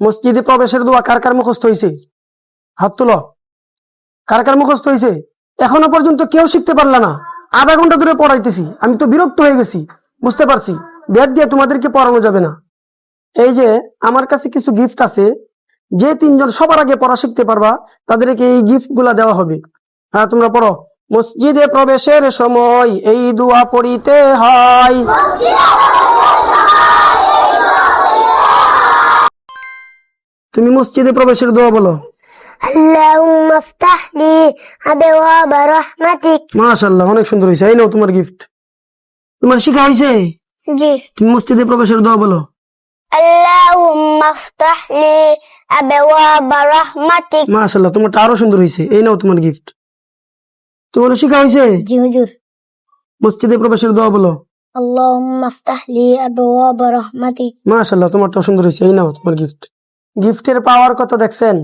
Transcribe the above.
মসজিদে প্রবেশের দোয়া কার কার মুখস্থ হয়েছে? হাত তুলো। কার কার মুখস্থ হয়েছে? এখনো পর্যন্ত কেউ শিখতে পারলা না। আধা ঘন্টা ধরে পড়াইতেছি, আমি তো বিরক্ত হয়ে গেছি। বুঝতে পারছি ব্যাট দিয়ে তোমাদেরকে পড়ানো যাবে না। এই যে আমার কাছে কিছু গিফট আছে, যে তিনজন সবার আগে পড়া শিখতে পারবা তাদেরকে এই গিফট গুলা দেওয়া হবে। হ্যাঁ, তোমরা পড়ো। মসজিদে প্রবেশের সময় এই দোয়া পড়িতে হয়। তুমি মসজিদে প্রবেশের দোয়া বলো। আল্লাহুম্মা ইফতাহ লি আবওয়াব রাহমাতিক। মাশাআল্লাহ, অনেক সুন্দর হয়েছে। এই নাও তোমার গিফট। তোমার শিখা হয়েছে? জি। তুমি মসজিদে প্রবেশের দোয়া বলো। আল্লাহুম্মা ইফতাহ লি আবওয়াব রাহমাতিক। মাশাআল্লাহ, তোমারটা আরো সুন্দর হয়েছে। এই নাও তোমার গিফট। তোমার শিখা হয়েছে? জি হুজুর। মসজিদে প্রবেশের দোয়া বলো। আল্লাহুম্মা ইফতাহ লি আবওয়াব রাহমাতিক। মাশাআল্লাহ, তোমারটা সুন্দর হয়েছে। এই নাও তোমার গিফট। গিফটের পাওয়ার কত দেখছেন?